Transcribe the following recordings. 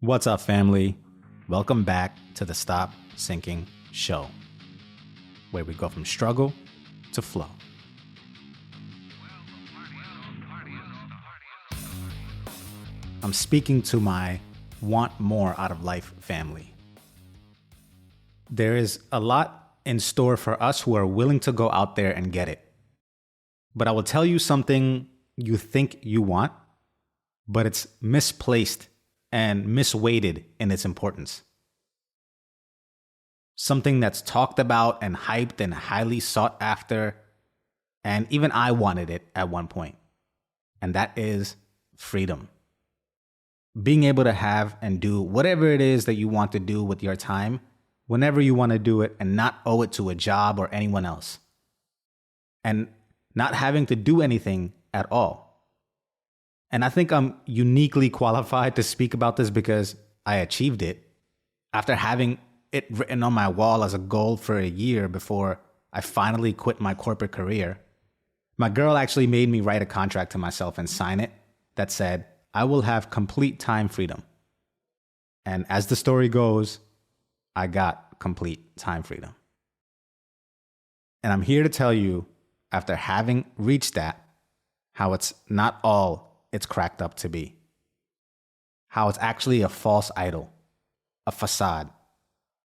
What's up, family? Welcome back to the Stop Sinking Show, where we go from struggle to flow. I'm speaking to my want more out of life family. There is a lot in store for us who are willing to go out there and get it. But I will tell you something you think you want, but it's misplaced and misweighted in its importance. Something that's talked about and hyped and highly sought after, and even I wanted it at one point, and that is freedom. Being able to have and do whatever it is that you want to do with your time, whenever you want to do it, and not owe it to a job or anyone else. And not having to do anything at all. And I think I'm uniquely qualified to speak about this because I achieved it after having it written on my wall as a goal for a year before I finally quit my corporate career. My girl actually made me write a contract to myself and sign it that said, I will have complete time freedom. And as the story goes, I got complete time freedom. And I'm here to tell you, after having reached that, how it's not all it's cracked up to be. How it's actually a false idol, a facade.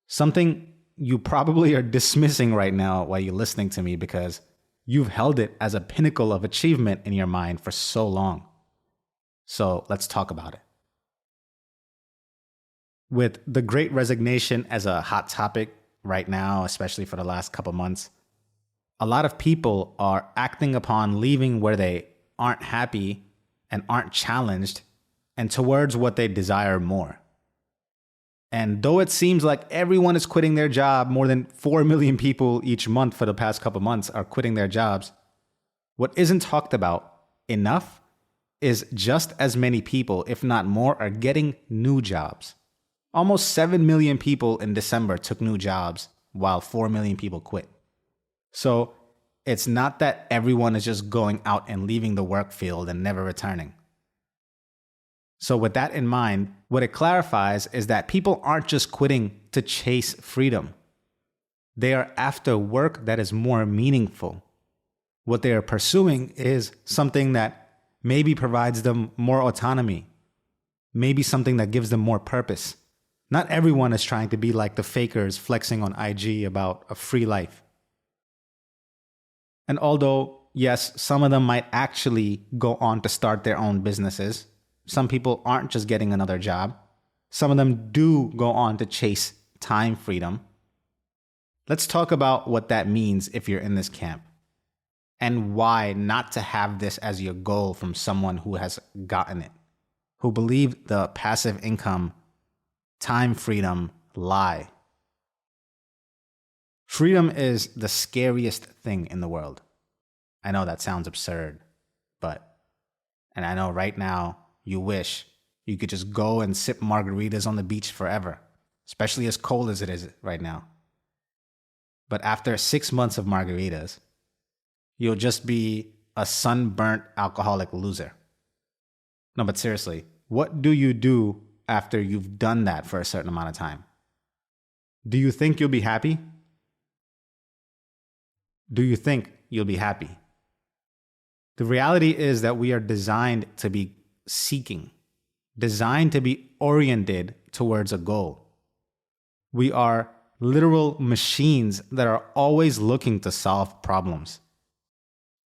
Something you probably are dismissing right now while you're listening to me because you've held it as a pinnacle of achievement in your mind for so long. So let's talk about it. With the Great Resignation as a hot topic right now, especially for the last couple months, a lot of people are acting upon leaving where they aren't happy and aren't challenged and towards what they desire more. And though it seems like everyone is quitting their job, more than 4 million people each month for the past couple months are quitting their jobs, what isn't talked about enough is just as many people, if not more, are getting new jobs. Almost 7 million people in December took new jobs while 4 million people quit. So it's not that everyone is just going out and leaving the work field and never returning. So with that in mind, what it clarifies is that people aren't just quitting to chase freedom. They are after work that is more meaningful. What they are pursuing is something that maybe provides them more autonomy, maybe something that gives them more purpose. Not everyone is trying to be like the fakers flexing on IG about a free life. And although, yes, some of them might actually go on to start their own businesses, some people aren't just getting another job. Some of them do go on to chase time freedom. Let's talk about what that means if you're in this camp and why not to have this as your goal from someone who has gotten it, who believe the passive income, time freedom lie. Freedom is the scariest thing in the world. I know that sounds absurd, and I know right now you wish you could just go and sip margaritas on the beach forever, especially as cold as it is right now. But after 6 months of margaritas, you'll just be a sunburnt alcoholic loser. No, but seriously, what do you do after you've done that for a certain amount of time? Do you think you'll be happy? Do you think you'll be happy? The reality is that we are designed to be seeking, designed to be oriented towards a goal. We are literal machines that are always looking to solve problems.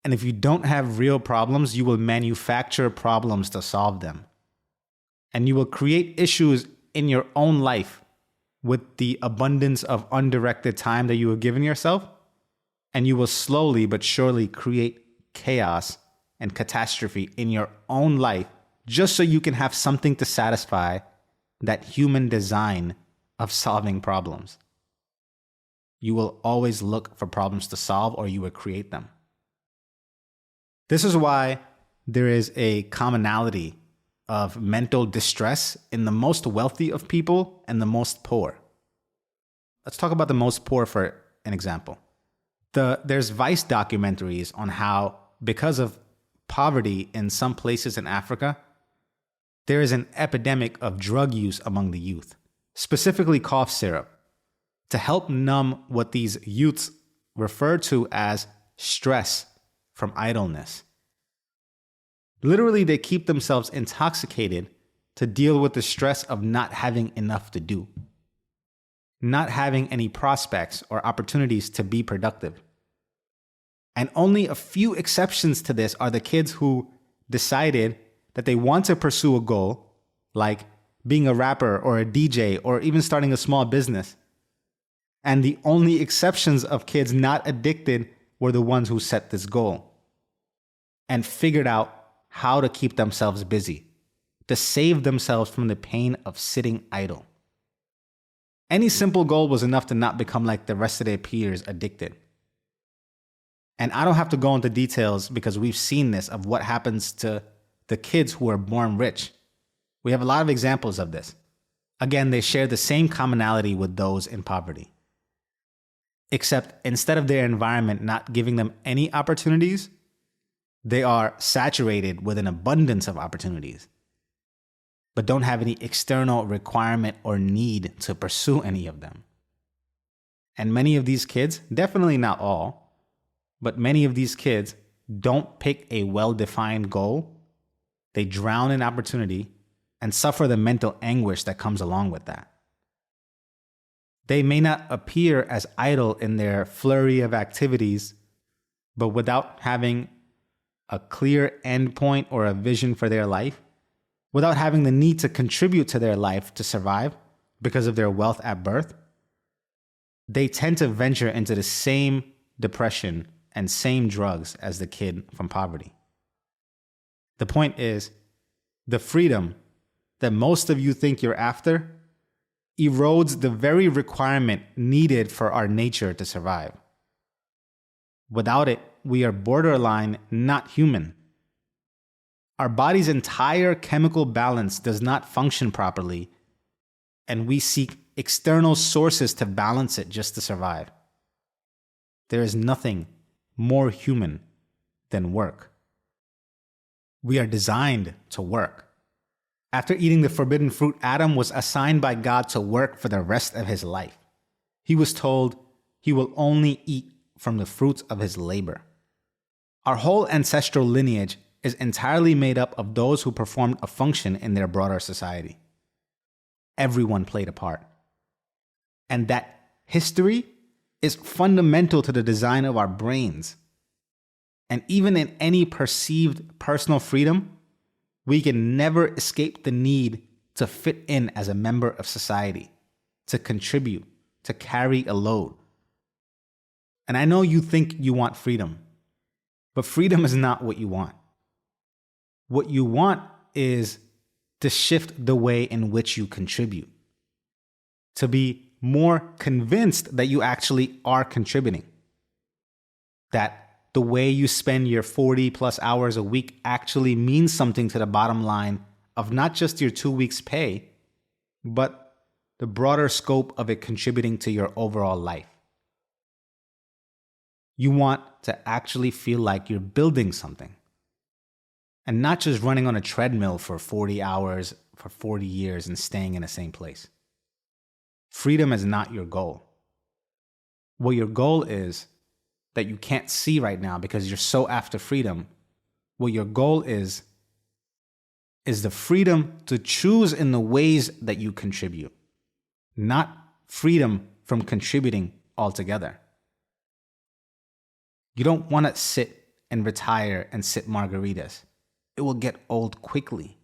And if you don't have real problems, you will manufacture problems to solve them. And you will create issues in your own life with the abundance of undirected time that you have given yourself. And you will slowly but surely create chaos and catastrophe in your own life just so you can have something to satisfy that human design of solving problems. You will always look for problems to solve or you will create them. This is why there is a commonality of mental distress in the most wealthy of people and the most poor. Let's talk about the most poor for an example. There's Vice documentaries on how, because of poverty in some places in Africa, there is an epidemic of drug use among the youth, specifically cough syrup, to help numb what these youths refer to as stress from idleness. Literally, they keep themselves intoxicated to deal with the stress of not having enough to do, not having any prospects or opportunities to be productive. And only a few exceptions to this are the kids who decided that they want to pursue a goal, like being a rapper or a DJ or even starting a small business. And the only exceptions of kids not addicted were the ones who set this goal and figured out how to keep themselves busy, to save themselves from the pain of sitting idle. Any simple goal was enough to not become like the rest of their peers, addicted. And I don't have to go into details because we've seen this of what happens to the kids who are born rich. We have a lot of examples of this. Again, they share the same commonality with those in poverty. Except instead of their environment not giving them any opportunities, they are saturated with an abundance of opportunities, but don't have any external requirement or need to pursue any of them. And many of these kids, definitely not all, but many of these kids don't pick a well-defined goal. They drown in opportunity and suffer the mental anguish that comes along with that. They may not appear as idle in their flurry of activities, but without having a clear endpoint or a vision for their life, without having the need to contribute to their life to survive because of their wealth at birth, they tend to venture into the same depression and same drugs as the kid from poverty. The point is, the freedom that most of you think you're after erodes the very requirement needed for our nature to survive. Without it, we are borderline not human. Our body's entire chemical balance does not function properly, and we seek external sources to balance it just to survive. There is nothing more human than work. We are designed to work. After eating the forbidden fruit, Adam was assigned by God to work for the rest of his life. He was told he will only eat from the fruits of his labor. Our whole ancestral lineage is entirely made up of those who performed a function in their broader society. Everyone played a part. And that history is fundamental to the design of our brains. And even in any perceived personal freedom, we can never escape the need to fit in as a member of society, to contribute, to carry a load. And I know you think you want freedom, but freedom is not what you want. What you want is to shift the way in which you contribute, to be more convinced that you actually are contributing, that the way you spend your 40 plus hours a week actually means something to the bottom line of not just your 2 weeks' pay, but the broader scope of it contributing to your overall life. You want to actually feel like you're building something and not just running on a treadmill for 40 hours for 40 years and staying in the same place. Freedom is not your goal. What your goal is that you can't see right now because you're so after freedom, what your goal is the freedom to choose in the ways that you contribute, not freedom from contributing altogether. You don't want to sit and retire and sip margaritas. It will get old quickly.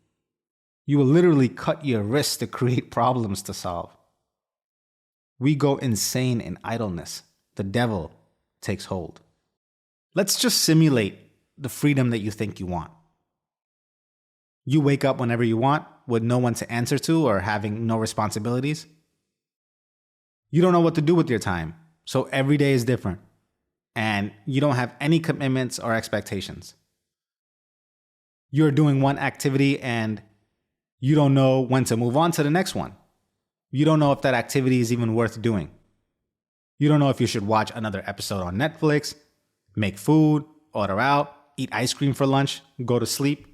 You will literally cut your wrists to create problems to solve. We go insane in idleness. The devil takes hold. Let's just simulate the freedom that you think you want. You wake up whenever you want with no one to answer to or having no responsibilities. You don't know what to do with your time, so every day is different. And you don't have any commitments or expectations. You're doing one activity and you don't know when to move on to the next one. You don't know if that activity is even worth doing. You don't know if you should watch another episode on Netflix, make food, order out, eat ice cream for lunch, go to sleep.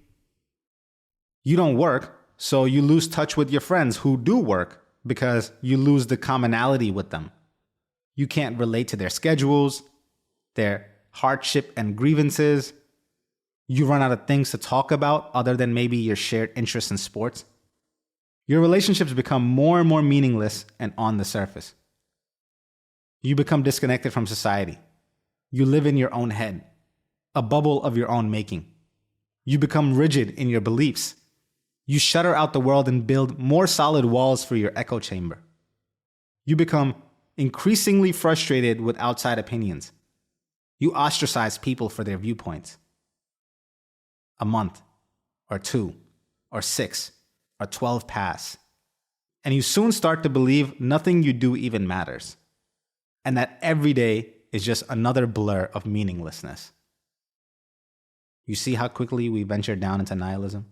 You don't work, So you lose touch with your friends who do work because you lose the commonality with them. You can't relate to their schedules, their hardship and grievances. You run out of things to talk about other than maybe your shared interest in sports. Your relationships become more and more meaningless and on the surface. You become disconnected from society. You live in your own head, a bubble of your own making. You become rigid in your beliefs. You shutter out the world and build more solid walls for your echo chamber. You become increasingly frustrated with outside opinions. You ostracize people for their viewpoints. A month, or 2, or 6, or 12 pass, and you soon start to believe nothing you do even matters, and that every day is just another blur of meaninglessness. You see how quickly we venture down into nihilism?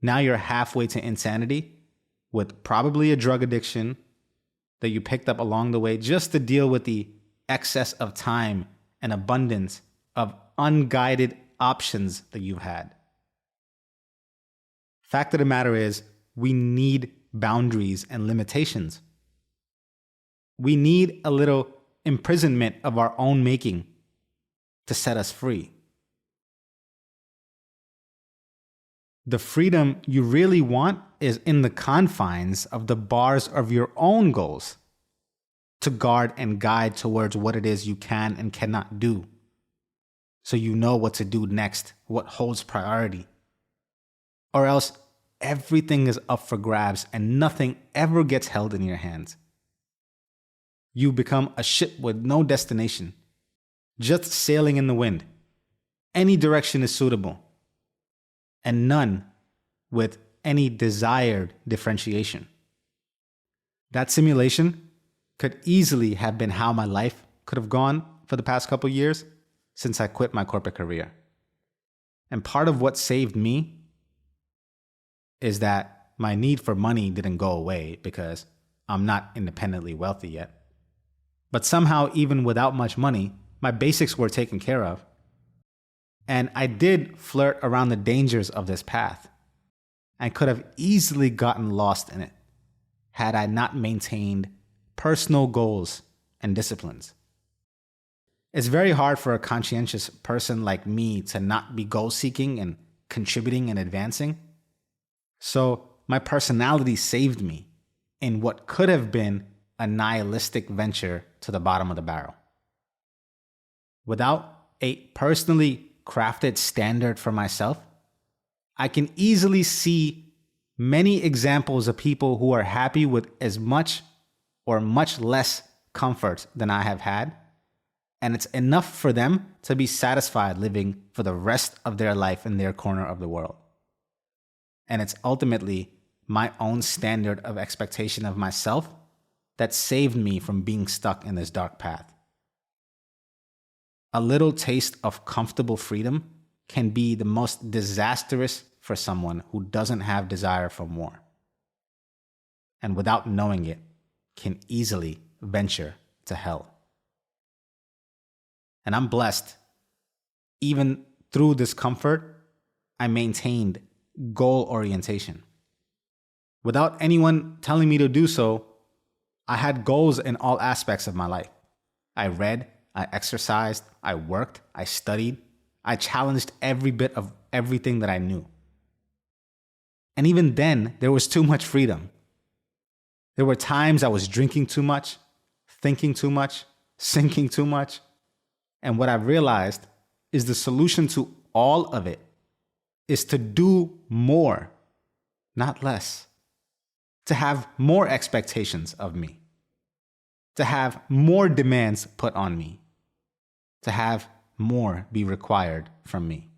Now you're halfway to insanity with probably a drug addiction that you picked up along the way just to deal with the excess of time and abundance of unguided options that you've had. Fact of the matter is, we need boundaries and limitations. We need a little imprisonment of our own making to set us free. The freedom you really want is in the confines of the bars of your own goals, to guard and guide towards what it is you can and cannot do, so you know what to do next, what holds priority. Or else everything is up for grabs and nothing ever gets held in your hands. You become a ship with no destination, just sailing in the wind. Any direction is suitable, and none with any desired differentiation. That simulation could easily have been how my life could have gone for the past couple years since I quit my corporate career. And part of what saved me is that my need for money didn't go away because I'm not independently wealthy yet. But somehow, even without much money, my basics were taken care of. And I did flirt around the dangers of this path and could have easily gotten lost in it had I not maintained personal goals and disciplines. It's very hard for a conscientious person like me to not be goal-seeking and contributing and advancing. So my personality saved me in what could have been a nihilistic venture to the bottom of the barrel. Without a personally crafted standard for myself, I can easily see many examples of people who are happy with as much or much less comfort than I have had, and it's enough for them to be satisfied living for the rest of their life in their corner of the world. And it's ultimately my own standard of expectation of myself that saved me from being stuck in this dark path. A little taste of comfortable freedom can be the most disastrous for someone who doesn't have desire for more, and without knowing it, can easily venture to hell. And I'm blessed. Even through discomfort, I maintained goal orientation. Without anyone telling me to do so, I had goals in all aspects of my life. I read, I exercised, I worked, I studied, I challenged every bit of everything that I knew. And even then, there was too much freedom. There were times I was drinking too much, thinking too much, sinking too much. And what I realized is the solution to all of it is to do more, not less. To have more expectations of me. To have more demands put on me. To have more be required from me.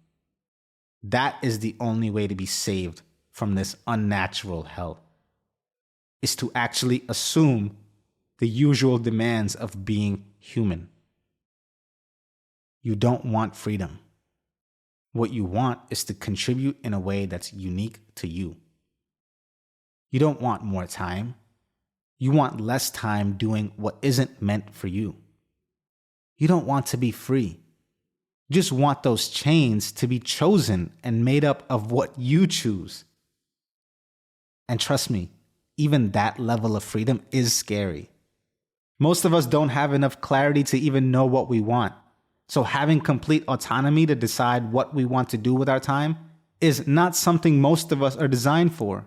That is the only way to be saved from this unnatural hell, is to actually assume the usual demands of being human. You don't want freedom. What you want is to contribute in a way that's unique to you. You don't want more time. You want less time doing what isn't meant for you. You don't want to be free. You just want those chains to be chosen and made up of what you choose, And trust me, even that level of freedom is scary. Most of us don't have enough clarity to even know what we want. So having complete autonomy to decide what we want to do with our time is not something most of us are designed for.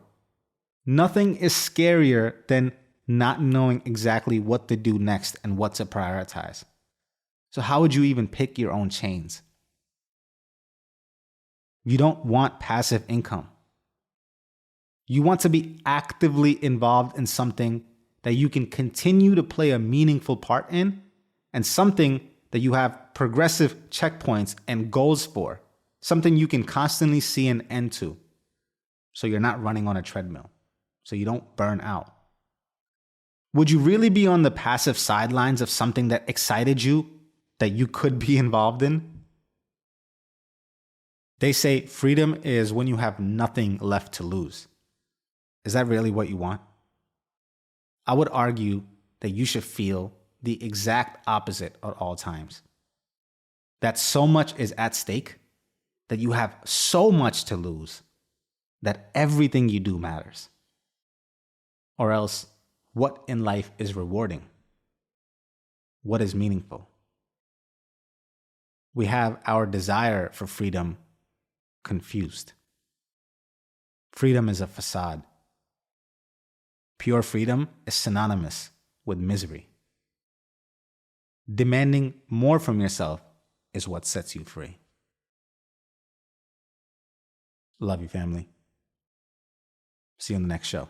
Nothing is scarier than not knowing exactly what to do next and what to prioritize. So how would you even pick your own chains? You don't want passive income. You want to be actively involved in something that you can continue to play a meaningful part in, and something that you have progressive checkpoints and goals for, something you can constantly see an end to. So you're not running on a treadmill, so you don't burn out. Would you really be on the passive sidelines of something that excited you, that you could be involved in? They say freedom is when you have nothing left to lose. Is that really what you want? I would argue that you should feel the exact opposite at all times. That so much is at stake, that you have so much to lose, that everything you do matters. Or else, what in life is rewarding? What is meaningful? We have our desire for freedom confused. Freedom is a facade. Pure freedom is synonymous with misery. Demanding more from yourself is what sets you free. Love you, family. See you on the next show.